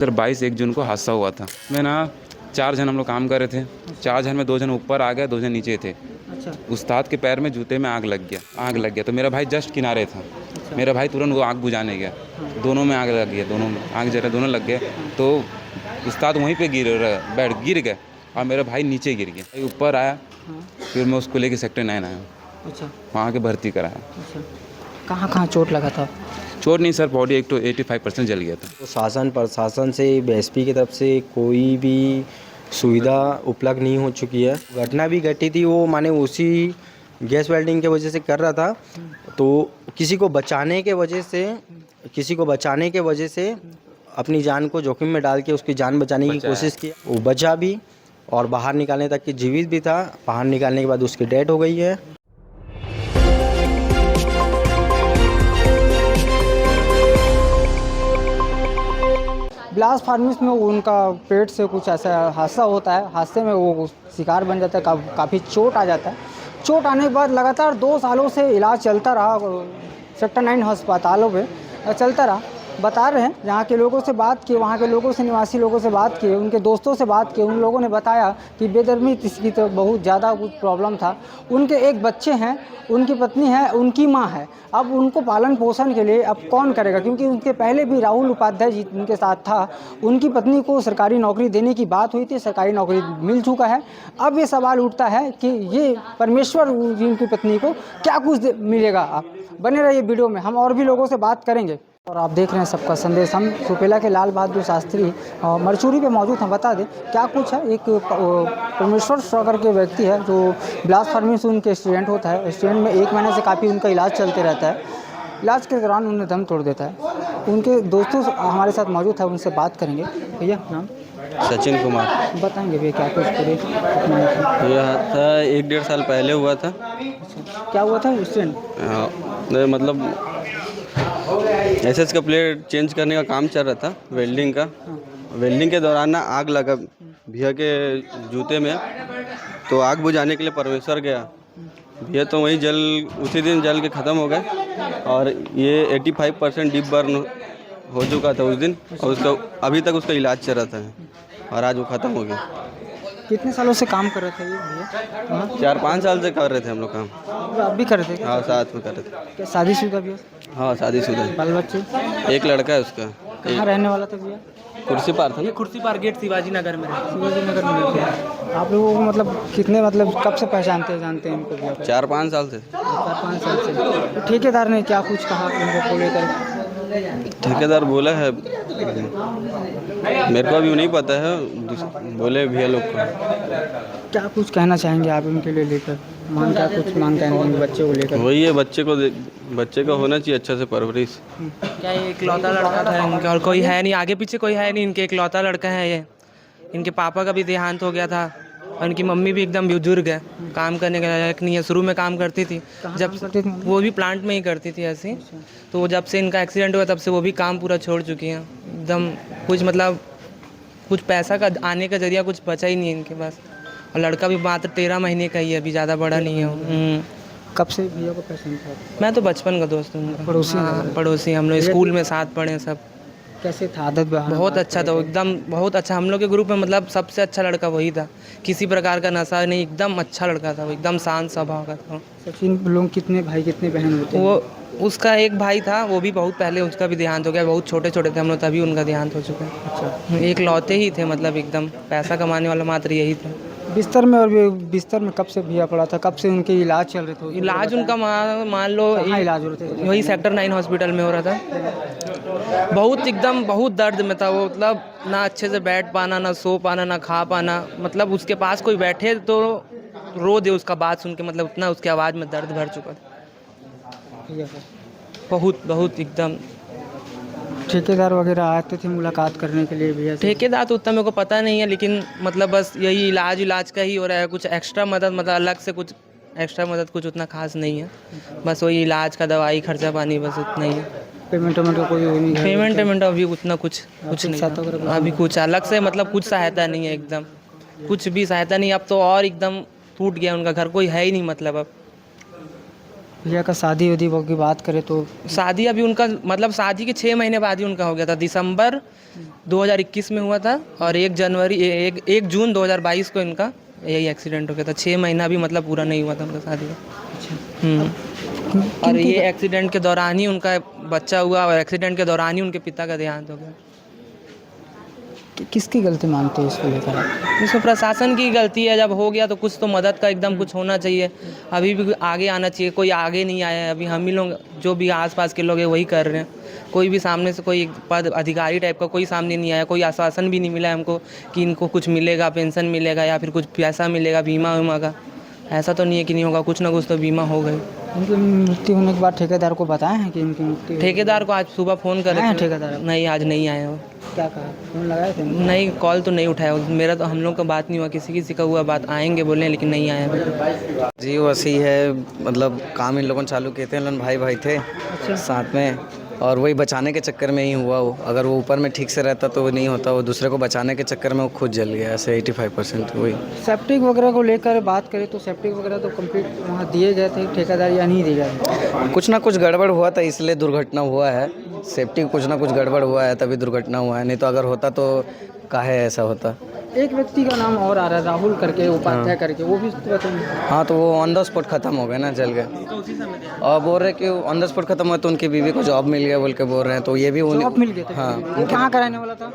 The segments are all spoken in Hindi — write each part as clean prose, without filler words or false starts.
सर 22 1 जून को हादसा हुआ था। मैं ना 4 जन हम लोग काम कर रहे थे। 4 जन में 2 जन ऊपर आ गए, 2 जन नीचे थे। अच्छा। उस्ताद के पैर में जूते में आग लग गया तो मेरा भाई जस्ट किनारे था। अच्छा। मेरा भाई तुरंत वो आग बुझाने गया। दोनों में आग लग गया, दोनों में आग जला, दोनों लग गए। तो उस्ताद वहीं पे गिर गए और मेरा भाई नीचे गिर गया। भाई ऊपर आया, हाँ। फिर मैं उसको लेके सेक्टर 9 आया, अच्छा। वहाँ के भर्ती कराया। अच्छा, कहाँ कहाँ चोट लगा था? चोट नहीं सर, बॉडी एक तो 85% जल गया था। तो शासन प्रशासन से बीएसपी की तरफ से कोई भी सुविधा उपलब्ध नहीं हो चुकी है। घटना भी घटी थी, वो माने उसी गैस वेल्डिंग के वजह से कर रहा था, तो किसी को बचाने के वजह से अपनी जान को जोखिम में डाल के उसकी जान बचाने की कोशिश की। वो बचा भी और बाहर निकालने तक की जीवित भी था। बाहर निकालने के बाद उसकी डेथ हो गई है। ब्लास्ट फार्मेसी में उनका पेट से कुछ ऐसा हादसा होता है, हादसे में वो शिकार बन जाता है, काफ़ी चोट आ जाता है। चोट आने के बाद लगातार 2 सालों से इलाज चलता रहा, सेक्टर 9 अस्पतालों में चलता रहा। बता रहे हैं, यहाँ के लोगों से बात की, वहाँ के लोगों से, निवासी लोगों से बात की, उनके दोस्तों से बात की, उन लोगों ने बताया कि बेदर्मी की तो बहुत ज़्यादा कुछ प्रॉब्लम था। उनके एक बच्चे हैं, उनकी पत्नी है, उनकी माँ है। अब उनको पालन पोषण के लिए अब कौन करेगा, क्योंकि उनके पहले भी राहुल उपाध्याय जी उनके साथ था। उनकी पत्नी को सरकारी नौकरी देने की बात हुई थी, सरकारी नौकरी मिल चुका है। अब ये सवाल उठता है कि ये परमेश्वर जी उनकी पत्नी को क्या कुछ मिलेगा। आप बने रहिए वीडियो में, हम और भी लोगों से बात करेंगे। और आप देख रहे हैं सबका संदेश। हम सुपेला के लाल बहादुर शास्त्री मरचूरी पे मौजूद हैं। बता दें क्या कुछ है। एक परमेश्वर सागर के व्यक्ति है जो ब्लास्ट फार्मेसी उनके स्टूडेंट होता है। स्टूडेंट में 1 महीने से काफ़ी उनका इलाज चलते रहता है। इलाज के दौरान उन्हें दम तोड़ देता है। उनके दोस्तों हमारे साथ मौजूद है, उनसे बात करेंगे। भैया नाम? सचिन कुमार। बताएंगे भैया क्या कुछ पूरे? यह हादसा 1-1.5 साल पहले हुआ था। क्या हुआ था स्टूडेंट? मतलब एसएस का प्लेट चेंज करने का काम चल रहा था, वेल्डिंग का। वेल्डिंग के दौरान ना आग लगा भैया के जूते में, तो आग बुझाने के लिए परमेश्वर गया। भैया तो वहीं उसी दिन जल के ख़त्म हो गए और ये 85% डीप बर्न हो चुका था उस दिन, और उसका अभी तक उसका इलाज चल रहा था और आज वो ख़त्म हो गया। कितने सालों से काम कर रहे थे ये भैया? 4-5 साल से कर रहे थे हम लोग काम। आप भी कर रहे थे? हाँ, साथ में कर रहे थे। क्या शादीशुदा भी है? हाँ, शादीशुदा। बाल बच्चे? एक लड़का है उसका। कहाँ रहने वाला था भैया? कुर्सी पार था। ये कुर्सी पार गेट शिवाजी नगर में है। शिवाजी नगर में रहते हैं। आप लोगों को मतलब कितने, मतलब कब से जानते हैं इनको भैया? 4-5 साल से। 4-5 साल से। तो ठेकेदार ने क्या कुछ कहा इनको को लेकर? ठेकेदार बोला है, मेरे को अभी नहीं पता है, बोले भैया लोग को। क्या कुछ कहना चाहेंगे आप इनके लिए लेकर? क्या कुछ मांगते हैं इनके बच्चे को लेकर? वही है, बच्चे का होना चाहिए अच्छा से परवरिश। क्या ये इकलौता लड़का था इनका, और कोई है नहीं, आगे पीछे कोई है नहीं, इनके इकलौता लड़का है ये। इनके पापा का भी देहांत हो गया था और इनकी मम्मी भी एकदम बुजुर्ग है, काम करने का लायक नहीं है। शुरू में काम करती थी, जब करती थी? वो भी प्लांट में ही करती थी ऐसी। तो जब से इनका एक्सीडेंट हुआ तब से वो भी काम पूरा छोड़ चुकी हैं एकदम। कुछ मतलब कुछ पैसा का आने का जरिया कुछ बचा ही नहीं है इनके पास। और लड़का भी मात्र 13 महीने का ही है, अभी ज़्यादा बड़ा नहीं है। कब से भैया को पसंद था? मैं तो बचपन का दोस्त हूँ उनका। पड़ोसी? हाँ, पड़ोसी। हम लोग स्कूल में साथ पढ़े सब। कैसे था आदत? बहुत अच्छा था वो, एकदम बहुत अच्छा। हम लोग के ग्रुप में मतलब सबसे अच्छा लड़का वही था। किसी प्रकार का नशा नहीं, एकदम अच्छा लड़का था वो, एकदम शांत स्वभाव का था। सचिन लोग कितने भाई कितने बहन होते हैं? वो उसका एक भाई था, वो भी बहुत पहले उसका भी देहांत हो गया। बहुत छोटे छोटे थे हम लोग तभी उनका देहांत हो चुका है। अच्छा। एक लौते ही थे, मतलब एकदम पैसा कमाने वाला मात्र यही था। बिस्तर में, और बिस्तर में कब से भैया पड़ा था? कब से उनके इलाज चल रहे थे? इलाज उनका मान लो इलाज हो रहे थे? वही सेक्टर 9 हॉस्पिटल में हो रहा था। बहुत एकदम बहुत दर्द में था वो, मतलब ना अच्छे से बैठ पाना, ना सो पाना, ना खा पाना। मतलब उसके पास कोई बैठे तो रो दे उसका बात सुन के, मतलब उतना उसकी आवाज़ में दर्द भर चुका था। बहुत बहुत एकदम। ठेकेदार वगैरह आते थे मुलाकात करने के लिए भैया? ठेकेदार तो उतना मेरे को पता नहीं है, लेकिन मतलब बस यही इलाज का ही हो रहा है। कुछ एक्स्ट्रा मदद, मतलब अलग से कुछ एक्स्ट्रा मदद कुछ उतना खास नहीं है। बस वही इलाज का, दवाई खर्चा पानी, बस उतना ही है। पेमेंट का कोई नहीं? पेमेंट अभी उतना कुछ नहीं है। अभी कुछ अलग से मतलब कुछ सहायता नहीं है, एकदम कुछ भी सहायता नहीं। अब तो और एकदम टूट गया उनका घर, कोई है ही नहीं मतलब अब। भैया का शादी उदी की बात करें तो शादी अभी उनका मतलब शादी के 6 महीने बाद ही उनका हो गया था। दिसंबर 2021 में हुआ था और 1 जून 2022 को इनका यही एक्सीडेंट हो गया था। 6 महीना भी मतलब पूरा नहीं हुआ था उनका शादी का। और ये एक्सीडेंट के दौरान ही उनका बच्चा हुआ और एक्सीडेंट के दौरान ही उनके पिता का देहांत हो गया। किसकी गलती मानते हो इसको लेकर आप? इसमें प्रशासन की गलती है। जब हो गया तो कुछ तो मदद का एकदम कुछ होना चाहिए। अभी भी आगे आना चाहिए, कोई आगे नहीं आया है। अभी हम ही लोग जो भी आसपास के लोग हैं वही कर रहे हैं। कोई भी सामने से कोई पद अधिकारी टाइप का कोई सामने नहीं आया। कोई आश्वासन भी नहीं मिला हमको कि इनको कुछ मिलेगा, पेंशन मिलेगा या फिर कुछ पैसा मिलेगा बीमा उमा का। ऐसा तो नहीं है कि नहीं होगा, कुछ ना कुछ तो बीमा हो गई। उनकी मृत्यु होने के बाद ठेकेदार को बताया है कि इनकी मृत्यु? ठेकेदार को आज सुबह फ़ोन कर आए ठेकेदार? नहीं, आज नहीं आए हो। क्या कहा, फोन लगाए थे? नहीं, कॉल तो नहीं उठाया। मेरा तो हम लोग का बात नहीं हुआ, किसी का हुआ बात। आएंगे बोले लेकिन नहीं आए अभी। जी वैसे ही है, मतलब काम इन लोगों ने चालू किए थे। इन लोग भाई थे साथ में, और वही बचाने के चक्कर में ही हुआ वो। अगर वो ऊपर में ठीक से रहता तो वो नहीं होता। वो दूसरे को बचाने के चक्कर में वो खुद जल गया। ऐसे 85% वही। सेप्टिक वगैरह को लेकर बात करें तो सेप्टिक वगैरह तो कंप्लीट वहाँ दिए गए थे ठेकेदार या नहीं दिए गए? कुछ ना कुछ गड़बड़ हुआ था इसलिए दुर्घटना हुआ है। सेफ्टी कुछ ना कुछ गड़बड़ हुआ है तभी दुर्घटना हुआ है, नहीं तो अगर होता तो काहे ऐसा होता। एक व्यक्ति का नाम और आ रहा है, राहुल करके, उपाध्याय करके, वो भी तो बताइए। हाँ, तो वो ऑन द स्पॉट ख़त्म हो गए ना, जल गए। और बोल रहे कि ऑन द स्पॉट ख़त्म हुआ तो उनकी बीवी को जॉब मिल गया बोल के बोल रहे हैं। तो ये भी जॉब मिल गया था? हाँ, वो कहाँ का रहने वाला था?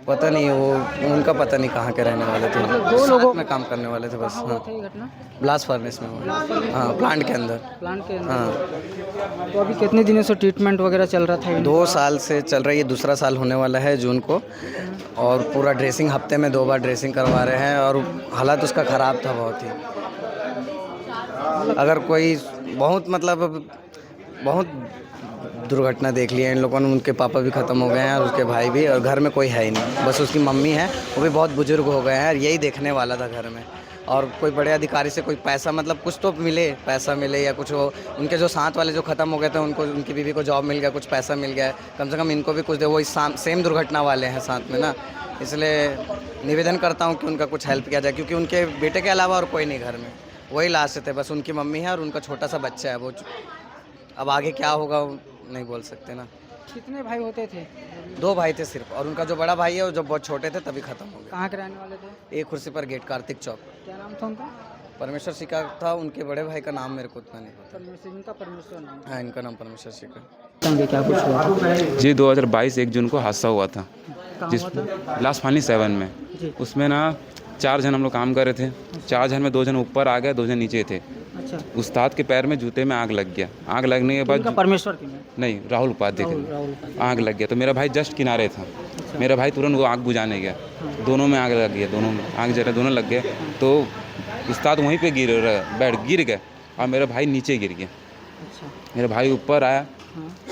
पता नहीं, वो उनका पता नहीं कहाँ के रहने वाले थे। मतलब 2 लोगों में काम करने वाले थे बस। हाँ, ये घटना ब्लास्ट फर्नेस में हुआ। हाँ, प्लांट के अंदर। प्लांट के अंदर। हाँ, तो अभी कितने दिनों से ट्रीटमेंट वगैरह चल रहा था? 2 साल से चल रही है। दूसरा साल होने वाला है जून को। और पूरा ड्रेसिंग हफ्ते में 2 बार ड्रेसिंग करवा रहे हैं। और हालत उसका ख़राब था बहुत ही। अगर कोई बहुत दुर्घटना देख ली है इन लोगों ने। उनके पापा भी ख़त्म हो गए हैं और उसके भाई भी, और घर में कोई है ही नहीं। बस उसकी मम्मी है, वो भी बहुत बुजुर्ग हो गए हैं। यही देखने वाला था घर में। और कोई बड़े अधिकारी से कोई पैसा, मतलब कुछ तो मिले, पैसा मिले या कुछ हो। उनके जो साथ वाले जो ख़त्म हो गए थे उनको, उनकी बीवी को जॉब मिल गया, कुछ पैसा मिल गया। कम से कम इनको भी कुछ दे। वो सेम दुर्घटना वाले हैं साथ में ना, इसलिए निवेदन करता हूँ कि उनका कुछ हेल्प किया जाए। क्योंकि उनके बेटे के अलावा और कोई नहीं घर में, वही लास्ट थे। बस उनकी मम्मी है और उनका छोटा सा बच्चा है। वो अब आगे क्या होगा नहीं बोल सकते ना। कितने भाई होते थे? 2 भाई थे सिर्फ, और उनका जो बड़ा भाई है वो जब बहुत छोटे थे तभी खत्म हो गया। कहाँ के रहने वाले थे? एक कुर्सी पर गेट, कार्तिक चौक। क्या नाम था उनका? परमेश्वर शिका था। उनके बड़े भाई का नाम मेरे को उतना नहीं पता। परमेश्वर नाम। हाँ, इनका नाम परमेश्वर शिका। क्या कुछ हुआ? जी 2022 1 जून को हादसा हुआ था, कहाँ जिस हुआ था? लास्ट फानी 7 में। जी। उसमें ना 4 जन हम लोग काम कर रहे थे। 4 जन में 2 जन ऊपर आ गए, 2 जन नीचे थे। अच्छा। उस्ताद के पैर में जूते में आग लग गया। आग लगने के बाद परमेश्वर की नहीं, राहुल उपाध्याय के राहुल आग लग गया। तो मेरा भाई जस्ट किनारे था। मेरा भाई तुरंत वो आग बुझाने गया। दोनों में आग लग गई, दोनों में आग जला, दोनों लग गए। तो उस्ताद वहीं पे गिर गए और मेरा भाई नीचे गिर गया। अच्छा। मेरा भाई ऊपर आया,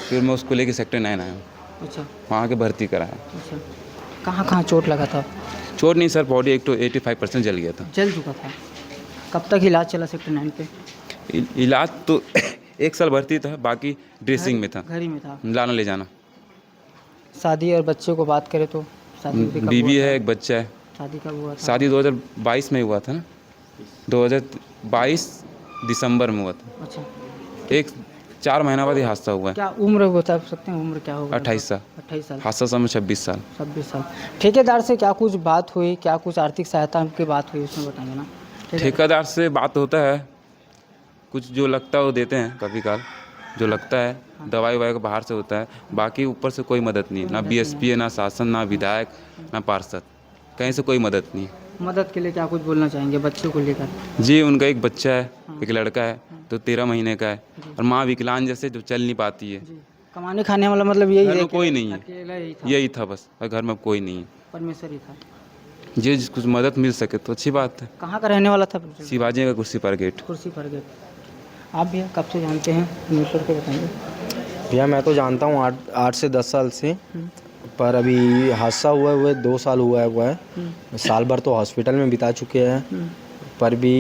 फिर मैं उसको लेके सेक्टर 9 आया। अच्छा। वहाँ के भर्ती कराया। अच्छा। कहाँ चोट लगा था? चोट नहीं सर, बॉडी एक तो 85% जल गया था। जल चुका था? कब तक इलाज चला सेक्टर 9 पे? इलाज तो 1 साल भर्ती था, बाकी ड्रेसिंग में था, घर ही में था। लाना ले जाना। शादी और बच्चे को बात करें तो शादी कब बीवी हुआ है, था? एक बच्चा है। शादी कब हुआ था? शादी 2022 में हुआ था ना, 2022 दिसंबर में हुआ था। अच्छा। 4 महीना बाद ये हादसा हुआ है। क्या उम्र बता सकते हैं? उम्र क्या होगा? 28 साल। 28 साल। हादसा समय 26 साल। 26 साल। ठेकेदार से क्या कुछ बात हुई? क्या कुछ आर्थिक सहायता की बात हुई उसमें बताएंगे ना? ठेकेदार से बात होता है, कुछ जो लगता है वो देते हैं कभी काल, जो लगता है। दवाई ववाई का बाहर से होता है, बाकी ऊपर से कोई मदद नहीं है। ना बीएसपी है, ना शासन, ना विधायक, ना पार्षद, कहीं से कोई मदद नहीं है। मदद के लिए क्या कुछ बोलना चाहेंगे बच्चों को लेकर? जी, उनका एक बच्चा है, एक लड़का है तो 13 महीने का है, और माँ विकलांग जैसे जो चल नहीं पाती है। कमाने खाने वाला मतलब यही घर है में कि कोई नहीं है, अकेला ही था? यही था बस, और घर में कोई नहीं है। परमेश्वर ही था। जी, कुछ मदद मिल सके तो अच्छी बात है। कहाँ का रहने वाला था? शिवाजी का कुर्सी पर गेट। कुर्सी पर गए। आप भैया कब से जानते हैं परमेश्वर को, बताएंगे? भैया मैं तो जानता हूँ 8 से 10 साल से, पर अभी हादसा हुए 2 साल हुआ है। साल भर तो हॉस्पिटल में बिता चुके हैं, पर भी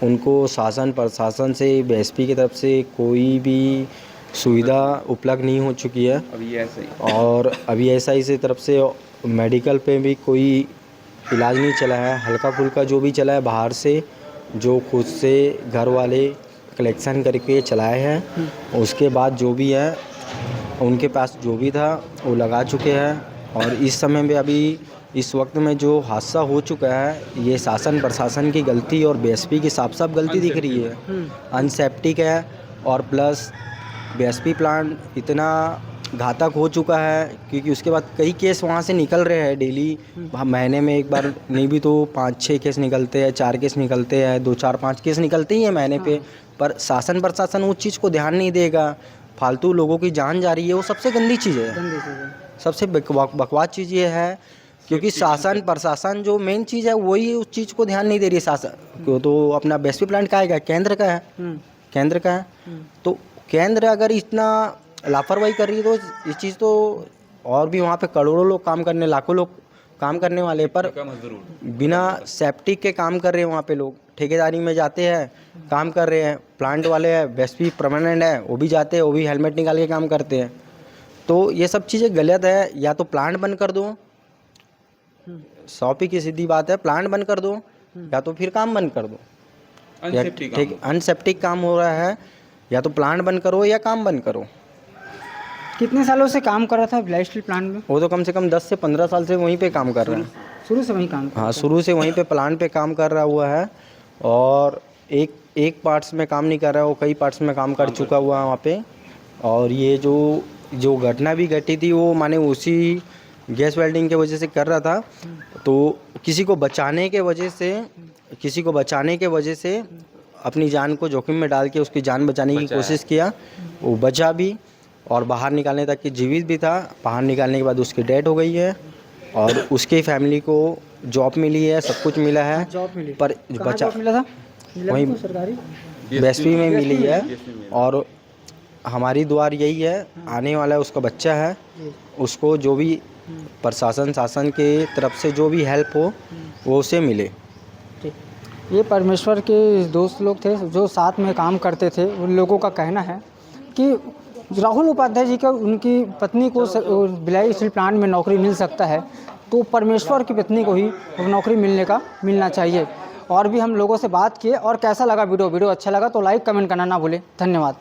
उनको शासन प्रशासन से, बीएसपी की तरफ से कोई भी सुविधा उपलब्ध नहीं हो चुकी है। अभी ऐसा ही, और अभी एसआई से तरफ से मेडिकल पे भी कोई इलाज नहीं चला है। हल्का फुल्का जो भी चला है बाहर से, जो खुद से घर वाले कलेक्शन करके चलाए हैं। उसके बाद जो भी है उनके पास जो भी था वो लगा चुके हैं। और इस समय में अभी इस वक्त में जो हादसा हो चुका है ये शासन प्रशासन की गलती और बीएसपी की साफ साफ गलती दिख रही है। अनसेप्टिक है और प्लस बीएसपी प्लांट इतना घातक हो चुका है क्योंकि उसके बाद कई केस वहाँ से निकल रहे हैं डेली। महीने में एक बार नहीं भी तो 5-6 केस निकलते हैं, 4 केस निकलते हैं, 2-4-5 केस निकलते ही हैं महीने पे। पर शासन प्रशासन उस चीज़ को ध्यान नहीं देगा, फालतू लोगों की जान जा रही है, वो सबसे गंदी चीज़ है। सबसे बकवास चीज़ ये है क्योंकि शासन प्रशासन जो मेन चीज़ है वही उस चीज़ को ध्यान नहीं दे रही है। शासन क्यों तो अपना बीएसपी प्लांट का है, केंद्र का है, केंद्र का है। तो केंद्र अगर इतना लापरवाही कर रही है तो इस चीज़ तो और भी वहाँ पे करोड़ों लोग काम करने, लाखों लोग काम करने वाले, पर बिना सेफ्टी के काम कर रहे हैं। वहाँ पे लोग ठेकेदारी में जाते हैं, काम कर रहे हैं, प्लांट वाले हैं, बीएसपी परमानेंट है, वो भी जाते हैं, वो भी हेलमेट निकाल के काम करते हैं। तो ये सब चीज़ें गलत है। या तो प्लांट बंद कर दो, 100 की सीधी बात है, प्लांट बंद कर दो या तो फिर काम बंद कर दो। ठीक, अनसेप्टिक काम हो रहा है, या तो प्लांट बंद करो या काम बंद करो। कितने सालों से काम कर रहा था बिलाई स्टील प्लांट में? वो तो कम से कम 10 से 15 साल से वहीं पे काम कर रहा है। शुरू से वहीं काम कर हाँ, शुरू से वहीं पे प्लांट पे काम कर रहा हुआ है। और एक पार्ट्स में काम नहीं कर रहा है, वो कई पार्ट्स में काम कर चुका हुआ है वहाँ पे। और ये जो घटना भी घटी थी वो माने उसी गैस वेल्डिंग के वजह से कर रहा था। तो किसी को बचाने के वजह से अपनी जान को जोखिम में डाल के उसकी जान बचाने की कोशिश किया, वो बचा भी और बाहर निकालने तक की जीवित भी था। बाहर निकालने के बाद उसकी डेथ हो गई है और उसकी फैमिली को जॉब मिली है, सब कुछ मिला है। जॉब मिली, पर कहाँ बचा जॉब मिला था? वहीं तो सरकारी बीएसपी में मिली है। और हमारी दुआ यही है, आने वाला है उसका बच्चा है, उसको जो भी प्रशासन शासन के तरफ से जो भी हेल्प हो वो उसे मिले। ये परमेश्वर के दोस्त लोग थे जो साथ में काम करते थे। उन लोगों का कहना है कि राहुल उपाध्याय जी का उनकी पत्नी को बिलाई स्टील प्लांट में नौकरी मिल सकता है तो परमेश्वर की पत्नी को ही नौकरी मिलना चाहिए। और भी हम लोगों से बात किए। और कैसा लगा वीडियो अच्छा लगा तो लाइक कमेंट करना ना भूलें। धन्यवाद।